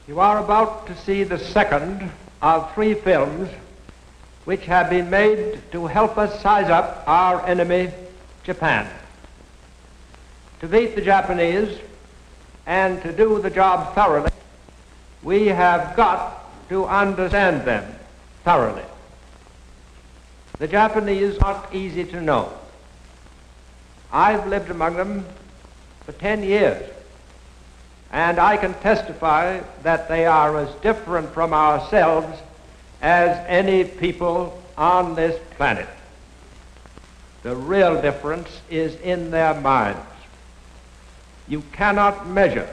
You are about to see the second of 3 films which have been made to help us size up our enemy, Japan. To beat the Japanese and to do the job thoroughly, we have got to understand them thoroughly. The Japanese are not easy to know. I've lived among them for 10 years, and I can testify that they are as different from ourselves as any people on this planet. The real difference is in their minds. You cannot measure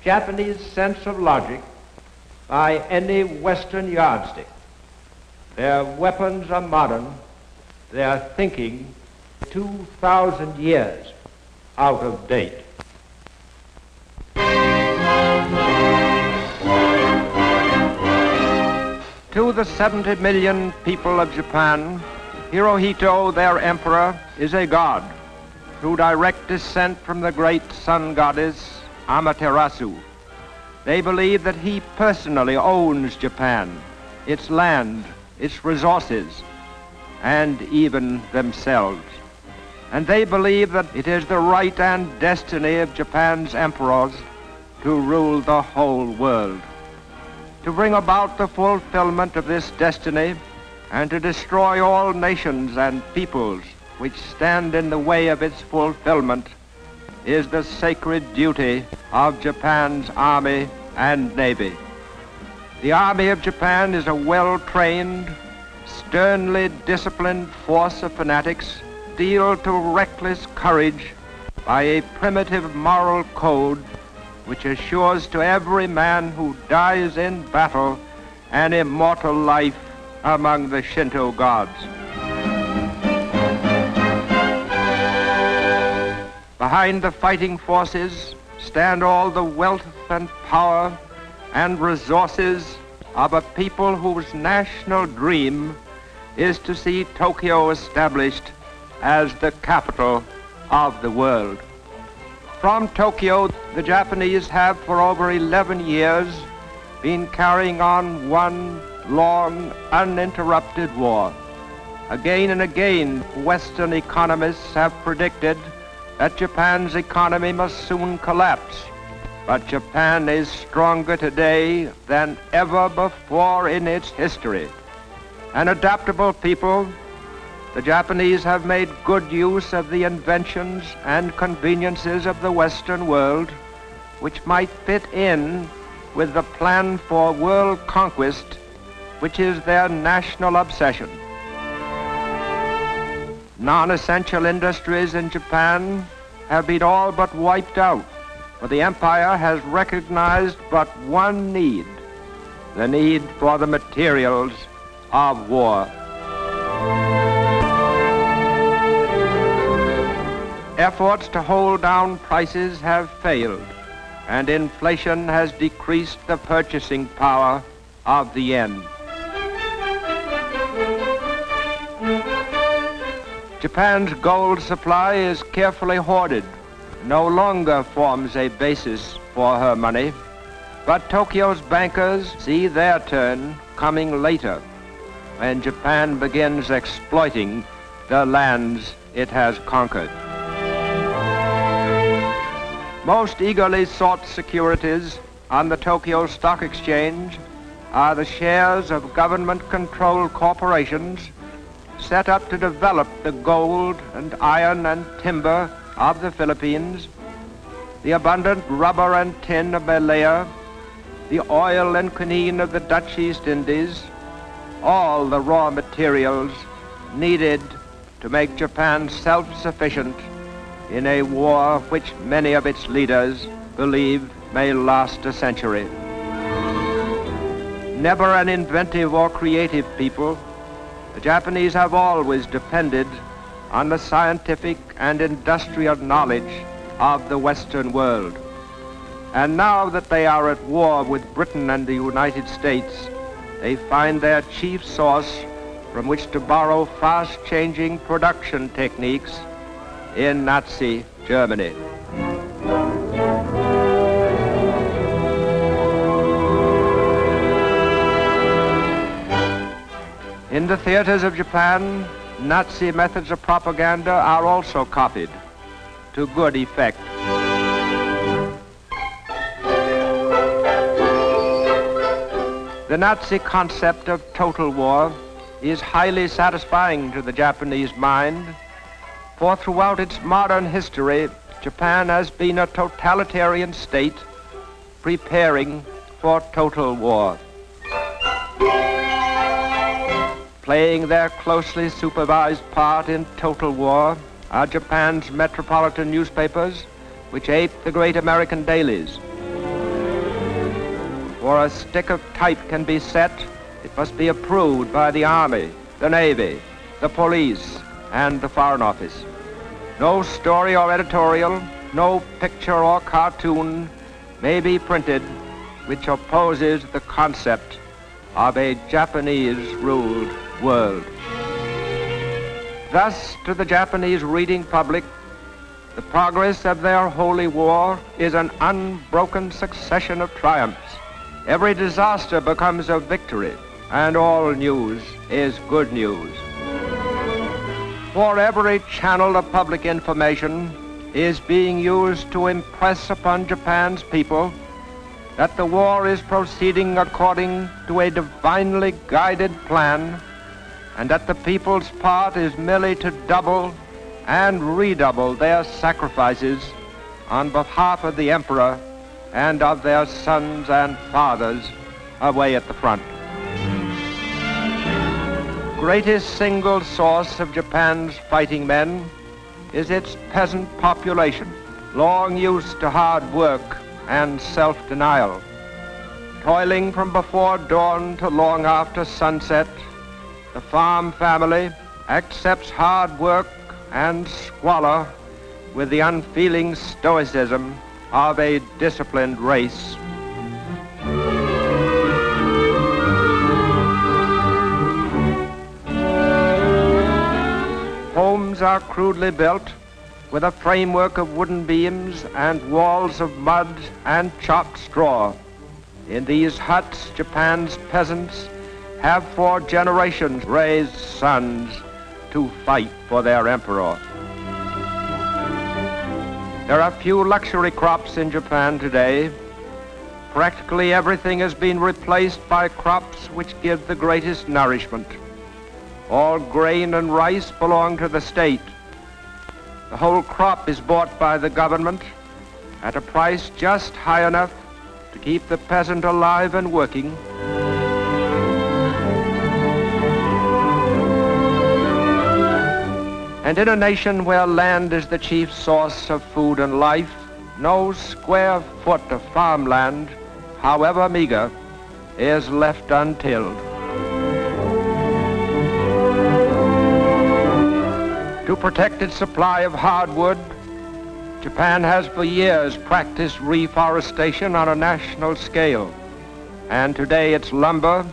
Japanese sense of logic by any Western yardstick. Their weapons are modern, their thinking 2,000 years out of date. To the 70 million people of Japan, Hirohito, their emperor, is a god through direct descent from the great sun goddess Amaterasu. They believe that he personally owns Japan, its land, its resources, and even themselves. And they believe that it is the right and destiny of Japan's emperors to rule the whole world. To bring about the fulfillment of this destiny and to destroy all nations and peoples which stand in the way of its fulfillment is the sacred duty of Japan's army and navy. The Army of Japan is a well-trained, sternly disciplined force of fanatics steeled to reckless courage by a primitive moral code which assures to every man who dies in battle an immortal life among the Shinto gods. Behind the fighting forces stand all the wealth and power and resources of a people whose national dream is to see Tokyo established as the capital of the world. From Tokyo, the Japanese have for over 11 years been carrying on one long, uninterrupted war. Again and again, Western economists have predicted that Japan's economy must soon collapse. But Japan is stronger today than ever before in its history. An adaptable people, the Japanese have made good use of the inventions and conveniences of the Western world, which might fit in with the plan for world conquest, which is their national obsession. Non-essential industries in Japan have been all but wiped out, for the empire has recognized but one need, the need for the materials of war. Efforts to hold down prices have failed, and inflation has decreased the purchasing power of the yen. Japan's gold supply is carefully hoarded, no longer forms a basis for her money, but Tokyo's bankers see their turn coming later, when Japan begins exploiting the lands it has conquered. Most eagerly sought securities on the Tokyo Stock Exchange are the shares of government-controlled corporations set up to develop the gold and iron and timber of the Philippines, the abundant rubber and tin of Malaya, the oil and quinine of the Dutch East Indies, all the raw materials needed to make Japan self-sufficient in a war which many of its leaders believe may last a century. Never an inventive or creative people, the Japanese have always depended on the scientific and industrial knowledge of the Western world. And now that they are at war with Britain and the United States, they find their chief source from which to borrow fast-changing production techniques in Nazi Germany. In the theaters of Japan, Nazi methods of propaganda are also copied to good effect. The Nazi concept of total war is highly satisfying to the Japanese mind, for throughout its modern history, Japan has been a totalitarian state preparing for total war. Playing their closely supervised part in total war are Japan's metropolitan newspapers, which ape the great American dailies. Before a stick of type can be set, it must be approved by the Army, the Navy, the police, and the Foreign Office. No story or editorial, no picture or cartoon may be printed which opposes the concept of a Japanese-ruled world. Thus, to the Japanese reading public, the progress of their holy war is an unbroken succession of triumphs. Every disaster becomes a victory, and all news is good news. For every channel of public information is being used to impress upon Japan's people that the war is proceeding according to a divinely guided plan, and that the people's part is merely to double and redouble their sacrifices on behalf of the emperor and of their sons and fathers away at the front. Greatest single source of Japan's fighting men is its peasant population, long used to hard work and self-denial. Toiling from before dawn to long after sunset, the farm family accepts hard work and squalor with the unfeeling stoicism of a disciplined race. Homes are crudely built with a framework of wooden beams and walls of mud and chopped straw. In these huts, Japan's peasants have for generations raised sons to fight for their emperor. There are few luxury crops in Japan today. Practically everything has been replaced by crops which give the greatest nourishment. All grain and rice belong to the state. The whole crop is bought by the government at a price just high enough to keep the peasant alive and working. And in a nation where land is the chief source of food and life, no square foot of farmland, however meager, is left untilled. To protect its supply of hardwood, Japan has for years practiced reforestation on a national scale. And today its lumber,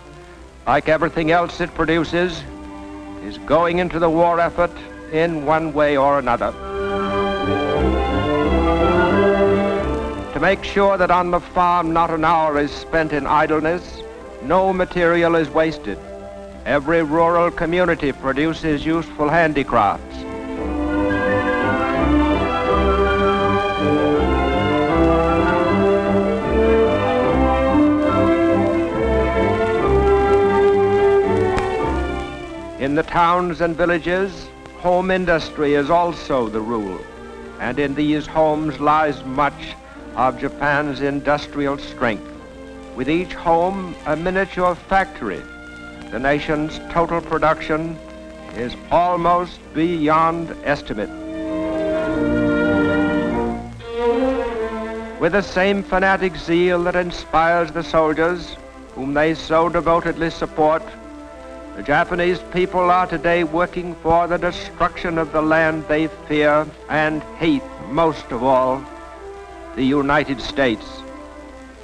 like everything else it produces, is going into the war effort in one way or another. To make sure that on the farm not an hour is spent in idleness, no material is wasted. Every rural community produces useful handicrafts. In the towns and villages, home industry is also the rule, and in these homes lies much of Japan's industrial strength. With each home a miniature factory, the nation's total production is almost beyond estimate. With the same fanatic zeal that inspires the soldiers, whom they so devotedly support, the Japanese people are today working for the destruction of the land they fear and hate most of all, the United States,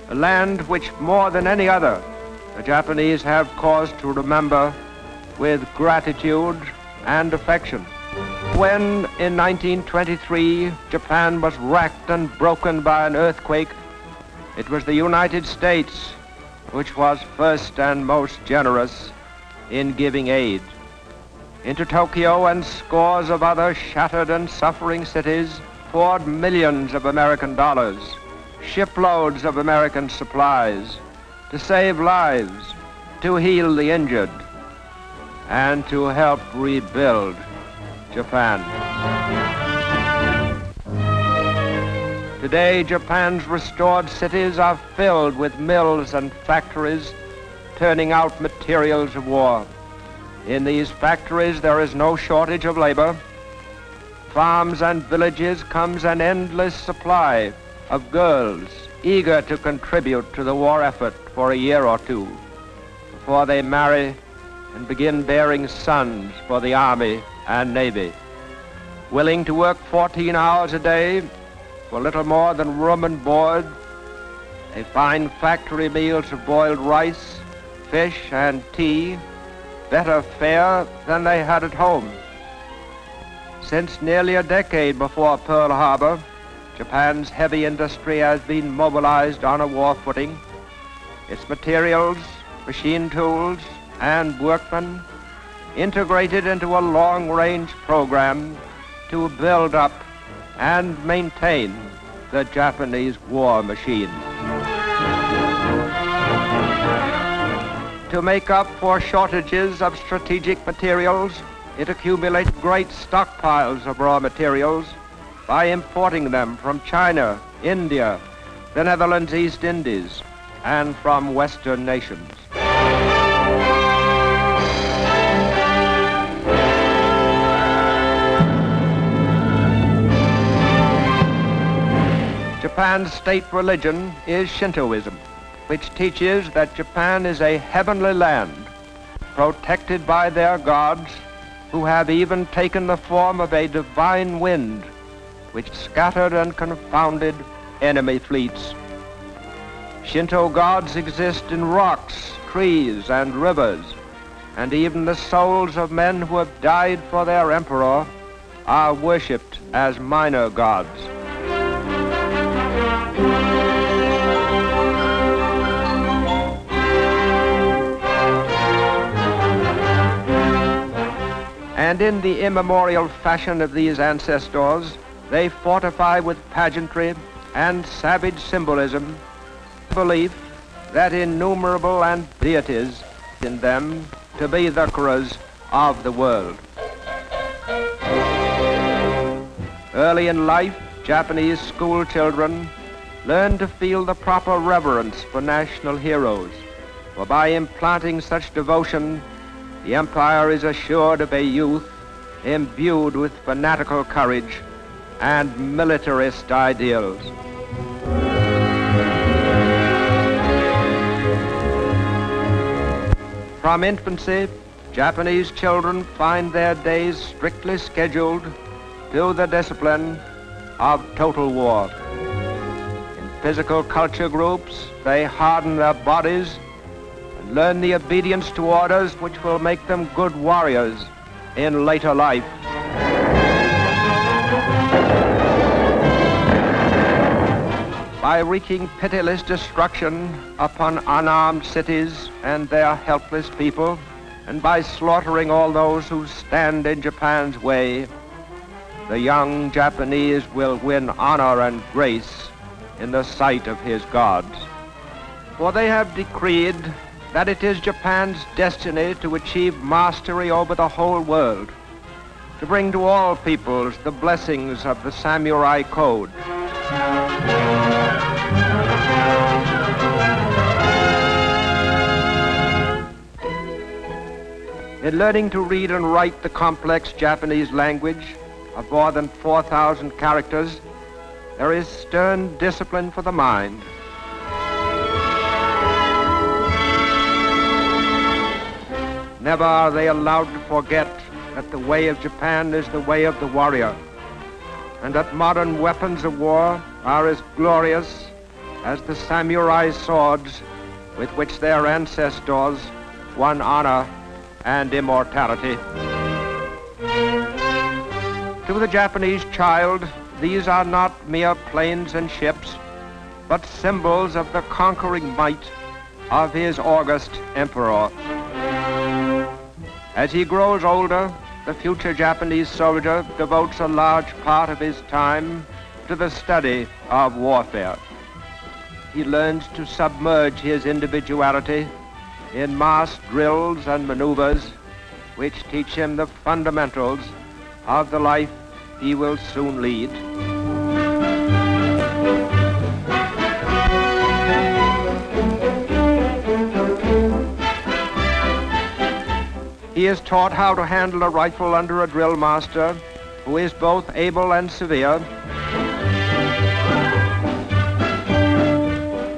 a land which more than any other the Japanese have cause to remember with gratitude and affection. When in 1923 Japan was racked and broken by an earthquake, it was the United States which was first and most generous in giving aid. Into Tokyo and scores of other shattered and suffering cities poured millions of American dollars, shiploads of American supplies, to save lives, to heal the injured, and to help rebuild Japan. Today, Japan's restored cities are filled with mills and factories turning out materials of war. In these factories, there is no shortage of labor. Farms and villages comes an endless supply of girls eager to contribute to the war effort for a year or two before they marry and begin bearing sons for the Army and Navy. Willing to work 14 hours a day for little more than room and board, they find factory meals of boiled rice, fish, and tea better fare than they had at home. Since nearly a decade before Pearl Harbor, Japan's heavy industry has been mobilized on a war footing. Its materials, machine tools, and workmen integrated into a long-range program to build up and maintain the Japanese war machine. To make up for shortages of strategic materials, it accumulated great stockpiles of raw materials by importing them from China, India, the Netherlands, East Indies, and from Western nations. Japan's state religion is Shintoism, which teaches that Japan is a heavenly land, protected by their gods, who have even taken the form of a divine wind, which scattered and confounded enemy fleets. Shinto gods exist in rocks, trees, and rivers, and even the souls of men who have died for their emperor are worshipped as minor gods. And in the immemorial fashion of these ancestors, they fortify with pageantry and savage symbolism the belief that innumerable and deities in them to be the conquerors of the world. Early in life, Japanese school children learn to feel the proper reverence for national heroes, for by implanting such devotion, the empire is assured of a youth imbued with fanatical courage and militarist ideals. From infancy, Japanese children find their days strictly scheduled to the discipline of total war. In physical culture groups, they harden their bodies and learn the obedience to orders which will make them good warriors in later life. By wreaking pitiless destruction upon unarmed cities and their helpless people, and by slaughtering all those who stand in Japan's way, the young Japanese will win honor and grace in the sight of his gods. For they have decreed that it is Japan's destiny to achieve mastery over the whole world, to bring to all peoples the blessings of the samurai code. In learning to read and write the complex Japanese language of more than 4,000 characters, there is stern discipline for the mind. Never are they allowed to forget that the way of Japan is the way of the warrior, and that modern weapons of war are as glorious as the samurai swords with which their ancestors won honor and immortality. To the Japanese child, these are not mere planes and ships, but symbols of the conquering might of his august emperor. As he grows older, the future Japanese soldier devotes a large part of his time to the study of warfare. He learns to submerge his individuality in mass drills and maneuvers, which teach him the fundamentals of the life he will soon lead. He is taught how to handle a rifle under a drill master who is both able and severe.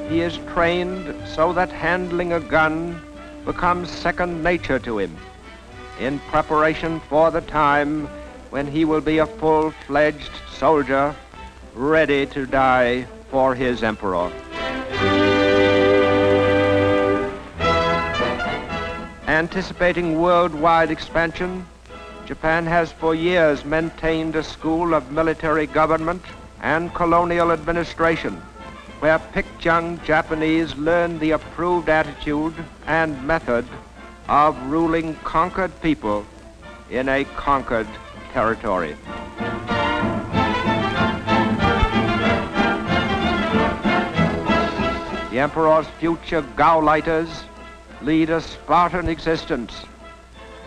He is trained so that handling a gun becomes second nature to him in preparation for the time when he will be a full-fledged soldier ready to die for his emperor. Anticipating worldwide expansion, Japan has for years maintained a school of military government and colonial administration, where picked young Japanese learn the approved attitude and method of ruling conquered people in a conquered territory. The emperor's future Gauleiters lead a Spartan existence,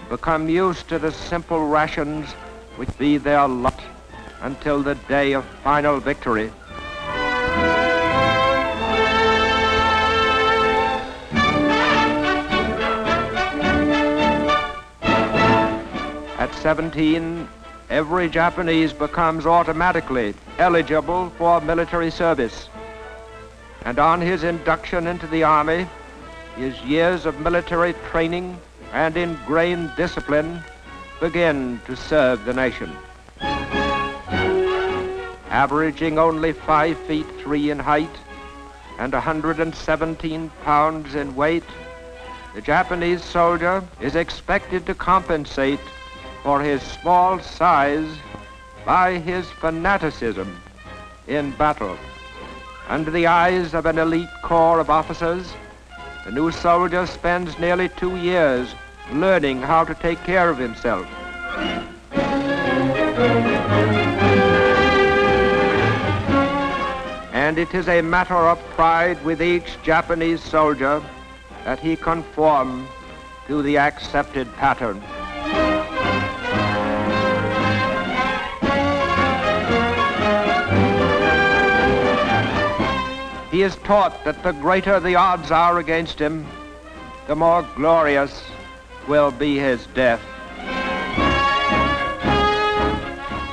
become used to the simple rations which be their lot until the day of final victory. At 17, every Japanese becomes automatically eligible for military service. And on his induction into the army, his years of military training and ingrained discipline begin to serve the nation. Averaging only 5 feet 3 in height and 117 pounds in weight, the Japanese soldier is expected to compensate for his small size by his fanaticism in battle. Under the eyes of an elite corps of officers, the new soldier spends nearly 2 years learning how to take care of himself. And it is a matter of pride with each Japanese soldier that he conform to the accepted pattern. He is taught that the greater the odds are against him, the more glorious will be his death.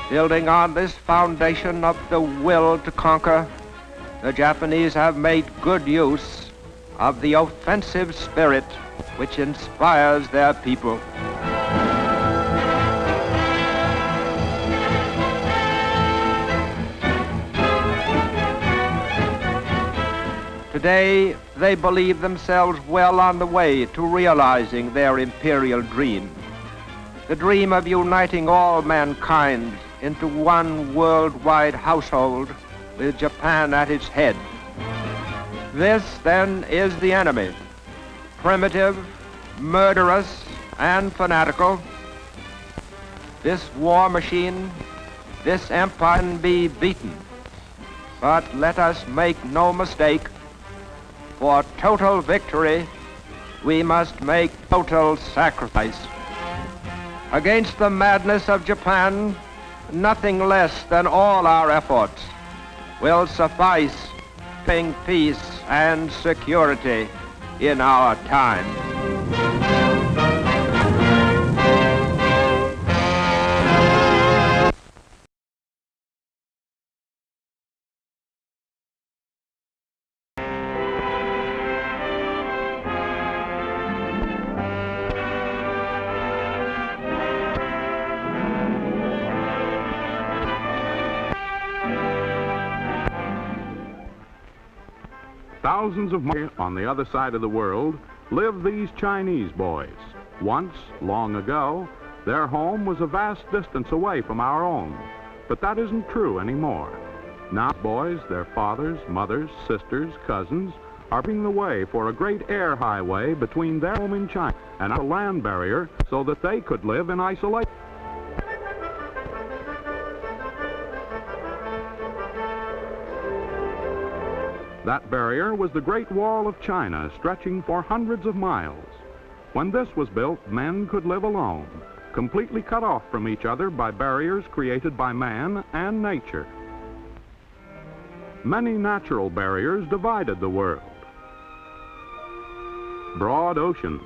Building on this foundation of the will to conquer, the Japanese have made good use of the offensive spirit which inspires their people. Today, they believe themselves well on the way to realizing their imperial dream, the dream of uniting all mankind into one worldwide household with Japan at its head. This, then, is the enemy, primitive, murderous, and fanatical. This war machine, this empire can be beaten. But let us make no mistake, for total victory, we must make total sacrifice. Against the madness of Japan, nothing less than all our efforts will suffice to bring peace and security in our time. Thousands of miles on the other side of the world live these Chinese boys. Once, long ago, their home was a vast distance away from our own, but that isn't true anymore. Now boys, their fathers, mothers, sisters, cousins, are paving the way for a great air highway between their home in China and a land barrier so that they could live in isolation. That barrier was the Great Wall of China, stretching for hundreds of miles. When this was built, men could live alone, completely cut off from each other by barriers created by man and nature. Many natural barriers divided the world. Broad oceans,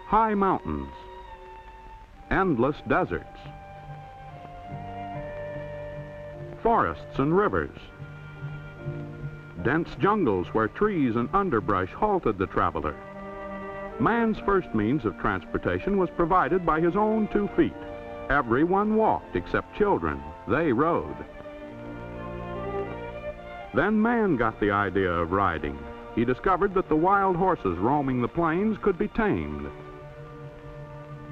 high mountains, endless deserts, forests and rivers, dense jungles where trees and underbrush halted the traveler. Man's first means of transportation was provided by his own 2 feet. Everyone walked except children. They rode. Then man got the idea of riding. He discovered that the wild horses roaming the plains could be tamed.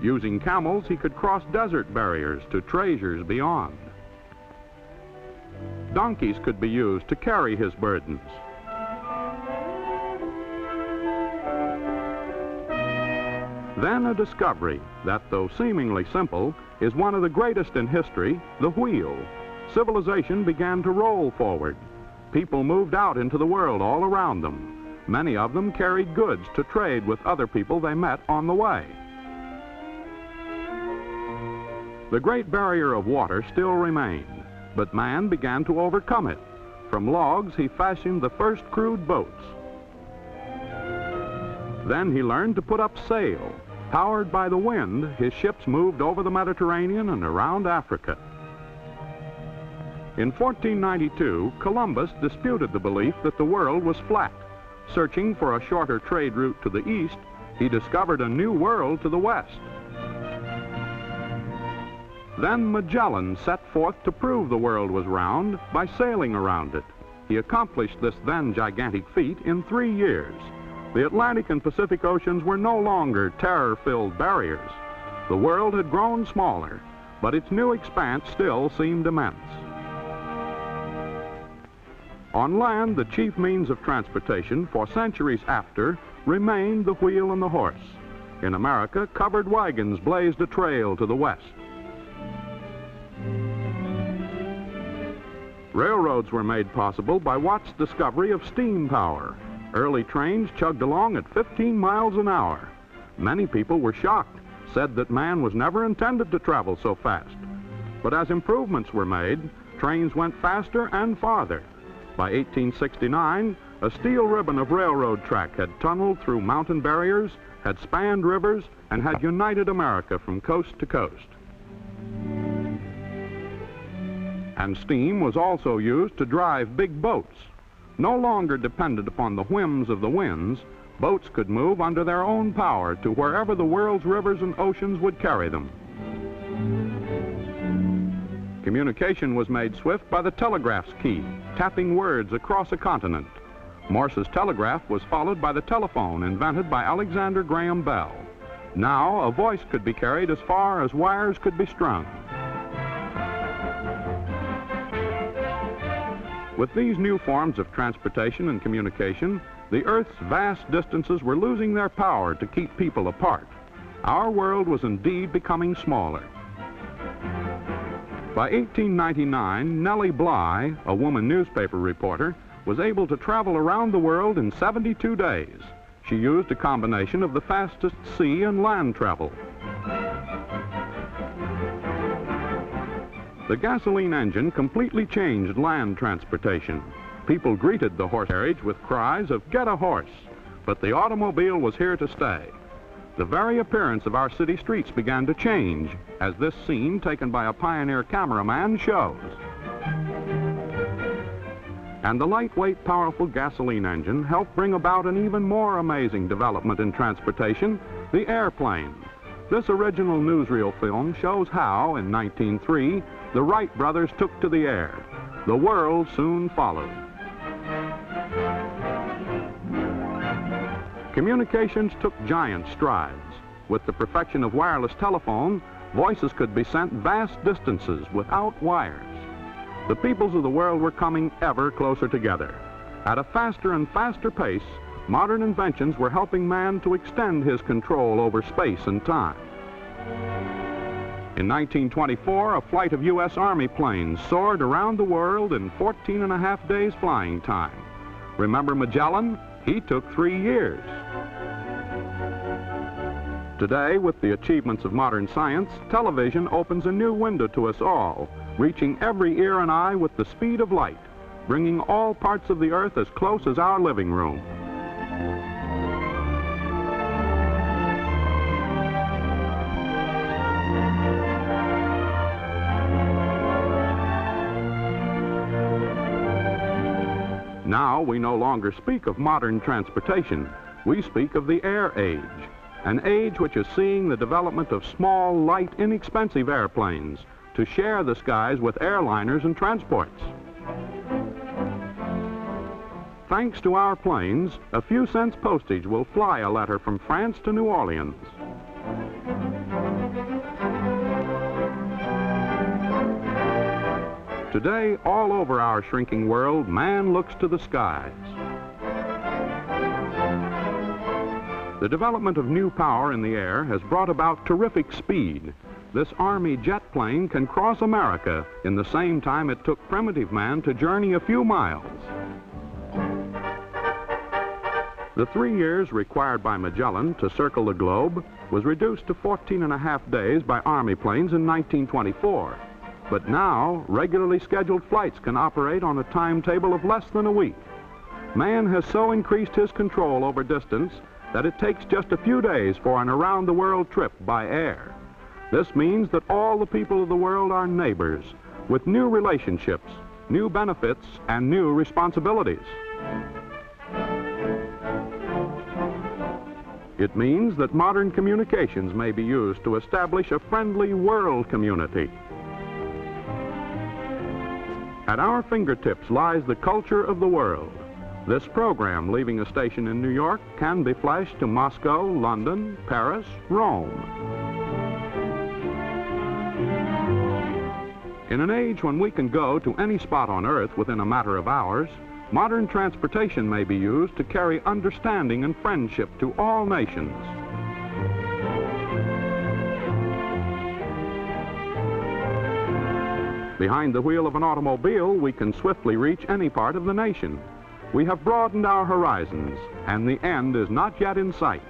Using camels, he could cross desert barriers to treasures beyond. Donkeys could be used to carry his burdens. Then a discovery that, though seemingly simple, is one of the greatest in history, the wheel. Civilization began to roll forward. People moved out into the world all around them. Many of them carried goods to trade with other people they met on the way. The Great Barrier of Water still remained, but man began to overcome it. From logs, he fashioned the first crude boats. Then he learned to put up sail. Powered by the wind, his ships moved over the Mediterranean and around Africa. In 1492, Columbus disputed the belief that the world was flat. Searching for a shorter trade route to the east, he discovered a new world to the west. Then Magellan set forth to prove the world was round by sailing around it. He accomplished this then gigantic feat in 3 years. The Atlantic and Pacific Oceans were no longer terror-filled barriers. The world had grown smaller, but its new expanse still seemed immense. On land, the chief means of transportation for centuries after remained the wheel and the horse. In America, covered wagons blazed a trail to the west. Railroads were made possible by Watt's discovery of steam power. Early trains chugged along at 15 miles an hour. Many people were shocked, said that man was never intended to travel so fast. But as improvements were made, trains went faster and farther. By 1869, a steel ribbon of railroad track had tunneled through mountain barriers, had spanned rivers, and had united America from coast to coast. And steam was also used to drive big boats. No longer dependent upon the whims of the winds, boats could move under their own power to wherever the world's rivers and oceans would carry them. Communication was made swift by the telegraph's key, tapping words across a continent. Morse's telegraph was followed by the telephone, invented by Alexander Graham Bell. Now, a voice could be carried as far as wires could be strung. With these new forms of transportation and communication, the Earth's vast distances were losing their power to keep people apart. Our world was indeed becoming smaller. By 1899, Nellie Bly, a woman newspaper reporter, was able to travel around the world in 72 days. She used a combination of the fastest sea and land travel. The gasoline engine completely changed land transportation. People greeted the horse carriage with cries of "Get a horse!" But the automobile was here to stay. The very appearance of our city streets began to change, as this scene taken by a pioneer cameraman shows. And the lightweight, powerful gasoline engine helped bring about an even more amazing development in transportation, the airplane. This original newsreel film shows how, in 1903, the Wright brothers took to the air. The world soon followed. Communications took giant strides. With the perfection of wireless telephone, voices could be sent vast distances without wires. The peoples of the world were coming ever closer together. At a faster and faster pace, modern inventions were helping man to extend his control over space and time. In 1924, a flight of U.S. Army planes soared around the world in 14.5 days flying time. Remember Magellan? He took 3 years. Today, with the achievements of modern science, television opens a new window to us all, reaching every ear and eye with the speed of light, bringing all parts of the earth as close as our living room. Now we no longer speak of modern transportation. We speak of the air age, an age which is seeing the development of small, light, inexpensive airplanes to share the skies with airliners and transports. Thanks to our planes, a few cents postage will fly a letter from France to New Orleans. Today, all over our shrinking world, man looks to the skies. The development of new power in the air has brought about terrific speed. This Army jet plane can cross America in the same time it took primitive man to journey a few miles. The 3 years required by Magellan to circle the globe was reduced to 14.5 days by Army planes in 1924. But now, regularly scheduled flights can operate on a timetable of less than a week. Man has so increased his control over distance that it takes just a few days for an around-the-world trip by air. This means that all the people of the world are neighbors, with new relationships, new benefits, and new responsibilities. It means that modern communications may be used to establish a friendly world community. At our fingertips lies the culture of the world. This program, leaving a station in New York, can be flashed to Moscow, London, Paris, Rome. In an age when we can go to any spot on Earth within a matter of hours, modern transportation may be used to carry understanding and friendship to all nations. Behind the wheel of an automobile, we can swiftly reach any part of the nation. We have broadened our horizons, and the end is not yet in sight.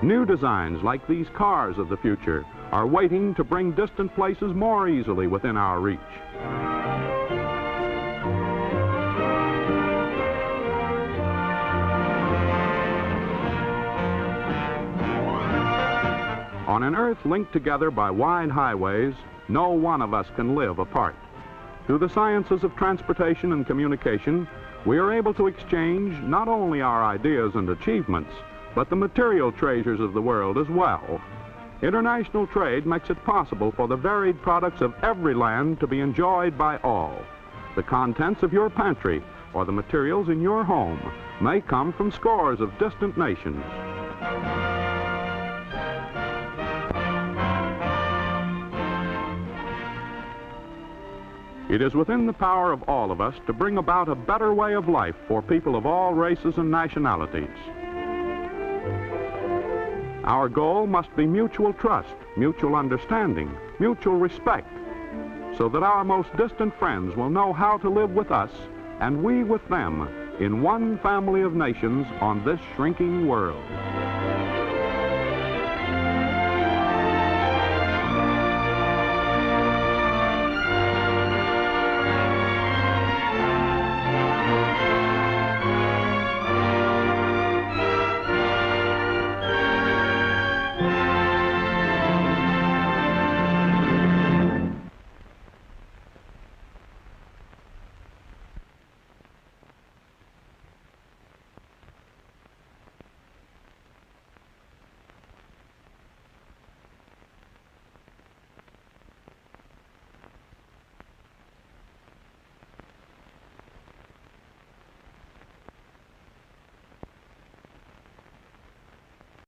New designs like these cars of the future are waiting to bring distant places more easily within our reach. On an Earth linked together by wide highways, no one of us can live apart. Through the sciences of transportation and communication, we are able to exchange not only our ideas and achievements, but the material treasures of the world as well. International trade makes it possible for the varied products of every land to be enjoyed by all. The contents of your pantry or the materials in your home may come from scores of distant nations. It is within the power of all of us to bring about a better way of life for people of all races and nationalities. Our goal must be mutual trust, mutual understanding, mutual respect, so that our most distant friends will know how to live with us and we with them in one family of nations on this shrinking world.